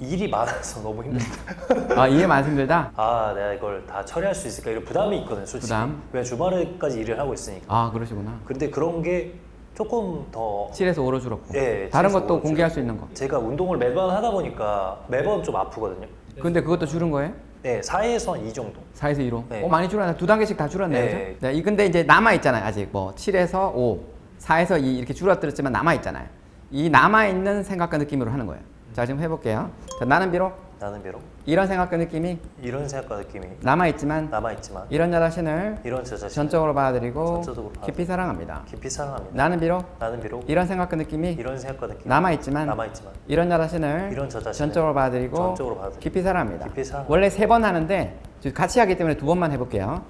일이 많아서 너무 힘들다. 아, 이해 많이 힘들다? 아, 내가 이걸 다 처리할 수 있을까? 이런 부담이 있거든, 솔직히. 부담? 왜 주말에까지 일을 하고 있으니까. 아, 그러시구나. 근데 그런 게 조금 더 7에서 5로 줄었고. 예, 다른 7에서 것도 5로 공개할 줄었고. 수 있는 거. 제가 운동을 매번 하다 보니까 매번 좀 아프거든요. 근데 그것도 줄은 거예요? 네, 4에서 2 정도. 4에서 2로? 네. 많이 줄었네. 2단계씩 다 줄었네요. 네. 그죠? 네, 근데 이제 남아있잖아요. 아직 뭐 7에서 5, 4에서 2 이렇게 줄어들었지만 남아있잖아요. 이 남아있는 생각과 느낌으로 하는 거예요. 자, 지금 해볼게요. 자, 나는 비록 나는 비록 이런 생각과 느낌이 이런 생각과 느낌이 남아있지만 남아있지만 이런 나 자신을 이런 저 자신을 전적으로 받아들이고 전적으로 깊이 사랑합니다. 깊이 사랑합니다. 나는 비록 나는 비록 이런 생각과 느낌이 이런 생각과 느낌이 남아있지만 남아있지만 이런 나 자신을 이런 저 자신을 전적으로 받아들이고 전적으로 받아들이고 깊이 사랑합니다. 깊이 사랑합니다. 원래 3번 하는데 지금 같이 하기 때문에 2번만 해볼게요.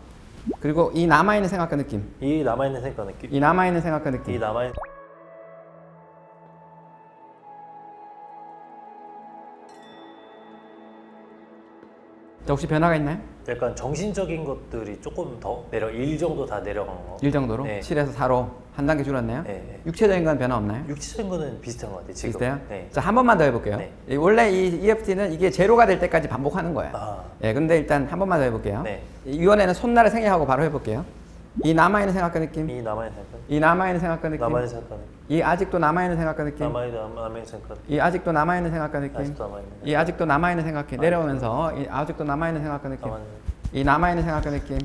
그리고 이 남아있는 생각과 느낌, 이 남아있는 생각과 느낌 이 남아있는 생각과 이 느낌. 남아있는 자, 혹시 변화가 있나요? 약간 정신적인 것들이 조금 더 일 정도 다 내려간 거. 1 정도로? 네. 7에서 4로 한 단계 줄었네요. 네. 육체적인 건 변화 없나요? 육체적인 거는 비슷한 것 같아요. 지금. 비슷해요? 네. 자, 한 번만 더 해볼게요. 네. 원래 이 EFT는 이게 제로가 될 때까지 반복하는 거예요. 아, 예, 근데 일단 한 번만 더 해볼게요. 네. 이번에는 손날을 생략하고 바로 해볼게요. 이 남아있는 생각과 느낌, 이 남아있는 생각, 이 남아있는 생각과 느낌, 남아있는 생각과 느낌, 이 아직도 남아있는 생각과 느낌, 남아있는 생각과 느낌, 이 아직도 남아있는 생각과 느낌, 아직도 남아있는 이 아직도 남아있는 생각이 내려오면서 이 아직도 남아있는 생각과 느낌, 이 남아있는 생각과 느낌,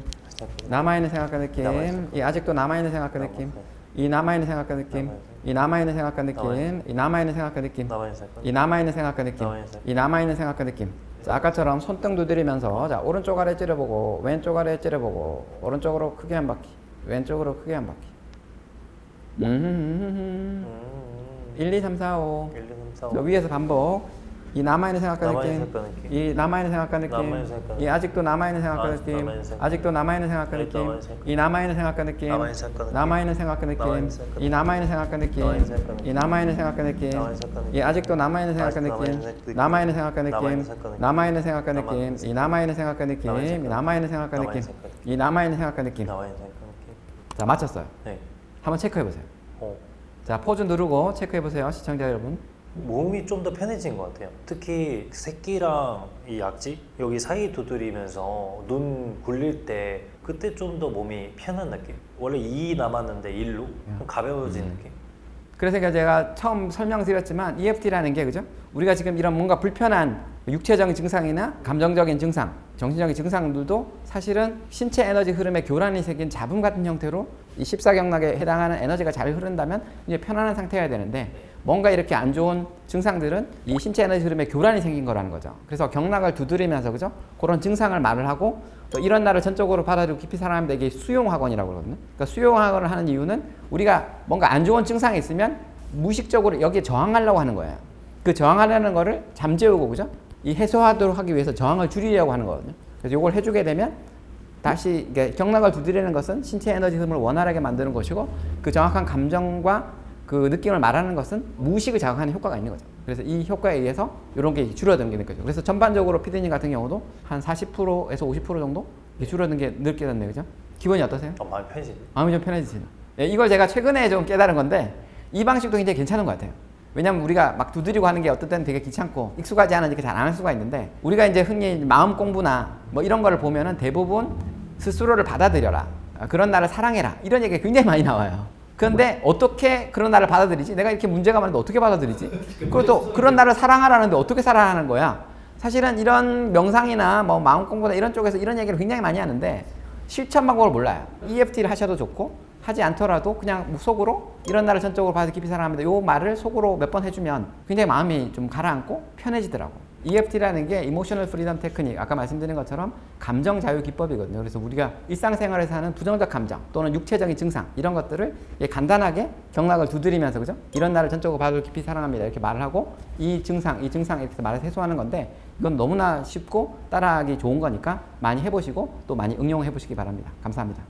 남아있는 생각과 느낌, 이 아직도 남아있는 생각과 느낌, 이 남아있는 생각과 느낌, 이 남아있는 생각과 느낌, 이 남아있는 생각과 느낌, 남아있는 생각과 이 남아있는 생각과 느낌, 이 남아있는 생각과 느낌. 자, 아까처럼 손등 두드리면서 자, 오른쪽 아래 찌려보고 왼쪽 아래 찌려보고 오른쪽으로 크게 한 바퀴, 왼쪽으로 크게 한 바퀴. 1, 2, 3, 4, 5. 1, 2, 3, 4, 저 5 위에서 반복. 이 남아있는 생각과 남아있는 느낌, 생각과 느낌, 이 남아있는 생각과 남아있는 느낌, 생각과 이 아직도 남아있는 생각과 아직도 느낌, 남아있는 생각과 아직도 남아있는 생각과 아직도 느낌, 남아있는 생각과 이 남아있는 생각과 느낌, 남아있는 생각과 느낌, 남아있는 생각과 느낌, 남아있는 생각과 이 남아있는 생각과 느낌, 남아있는 생각과 느낌, 이 남아있는 생각과 느낌, 남아있는 생각과 느낌, 이 아직도 남아있는 생각과 아직도 느낌, 남아있는 생각과 느낌, 남아있는 생각과 느낌, 남아있는 생각과 느낌, 남아있는 생각과 느낌, 이 남아있는 생각과 느낌, 이 남아있는 생각과 느낌, 이 남아있는 생각과 느낌. 남아있는 생각과 느낌. 자, 맞췄어요. 네. 한번 체크해 보세요. 어. 자, 포즈 누르고 체크해 보세요, 시청자 여러분. 몸이 좀 더 편해진 것 같아요. 특히 새끼랑 이 약지 여기 사이 두드리면서 눈 굴릴 때 그때 좀 더 몸이 편한 느낌. 원래 2 남았는데 1로 좀 가벼워진 느낌. 그래서 제가 처음 설명드렸지만 EFT라는 게 그죠? 우리가 지금 이런 뭔가 불편한 육체적인 증상이나 감정적인 증상, 정신적인 증상들도 사실은 신체 에너지 흐름의 교란이 생긴 잡음 같은 형태로 이 14경락에 해당하는 에너지가 잘 흐른다면 이제 편안한 상태여야 되는데 뭔가 이렇게 안 좋은 증상들은 이 신체 에너지 흐름에 교란이 생긴 거라는 거죠. 그래서 경락을 두드리면서 그죠? 그런 증상을 말을 하고 또 이런 날을 전적으로 받아들이고 깊이 사랑합니다. 이게 수용학원이라고 그러거든요. 그러니까 수용학원을 하는 이유는 우리가 뭔가 안 좋은 증상이 있으면 무의식적으로 여기에 저항하려고 하는 거예요. 그 저항하려는 거를 잠재우고 그죠? 이 해소하도록 하기 위해서 저항을 줄이려고 하는 거거든요. 그래서 이걸 해주게 되면 다시 이게 경락을 두드리는 것은 신체 에너지 흐름을 원활하게 만드는 것이고 그 정확한 감정과 그 느낌을 말하는 것은 무의식을 자극하는 효과가 있는 거죠. 그래서 이 효과에 의해서 이런 게 줄어드는 게 느껴져요. 그래서 전반적으로 피디님 같은 경우도 한 40%에서 50% 정도 줄어든 게 느껴졌네요. 그죠? 기분이 어떠세요? 많이 편해지네. 마음이 좀 편해지시죠? 예, 이걸 제가 최근에 좀 깨달은 건데 이 방식도 굉장히 괜찮은 것 같아요. 왜냐면 우리가 막 두드리고 하는 게 어떨 때는 되게 귀찮고 익숙하지 않으니까 잘 안 할 수가 있는데 우리가 이제 흔히 마음 공부나 뭐 이런 거를 보면은 대부분 스스로를 받아들여라. 그런 나를 사랑해라. 이런 얘기가 굉장히 많이 나와요. 그런데 어떻게 그런 나를 받아들이지? 내가 이렇게 문제가 많은데 어떻게 받아들이지? 그리고 또 그런 나를 사랑하라는데 어떻게 사랑하는 거야? 사실은 이런 명상이나 뭐 마음 공부나 이런 쪽에서 이런 얘기를 굉장히 많이 하는데 실천 방법을 몰라요. EFT를 하셔도 좋고 하지 않더라도 그냥 속으로 이런 나를 전적으로 봐서 깊이 사랑합니다. 요 말을 속으로 몇 번 해주면 굉장히 마음이 좀 가라앉고 편해지더라고. EFT라는 게 이모셔널 프리덤 테크닉, 아까 말씀드린 것처럼 감정 자유 기법이거든요. 그래서 우리가 일상생활에서 하는 부정적 감정 또는 육체적인 증상 이런 것들을 간단하게 경락을 두드리면서 그죠? 이런 나를 전적으로 봐도 깊이 사랑합니다. 이렇게 말을 하고 이 증상 이렇게 말을 해소하는 건데 이건 너무나 쉽고 따라하기 좋은 거니까 많이 해보시고 또 많이 응용해 보시기 바랍니다. 감사합니다.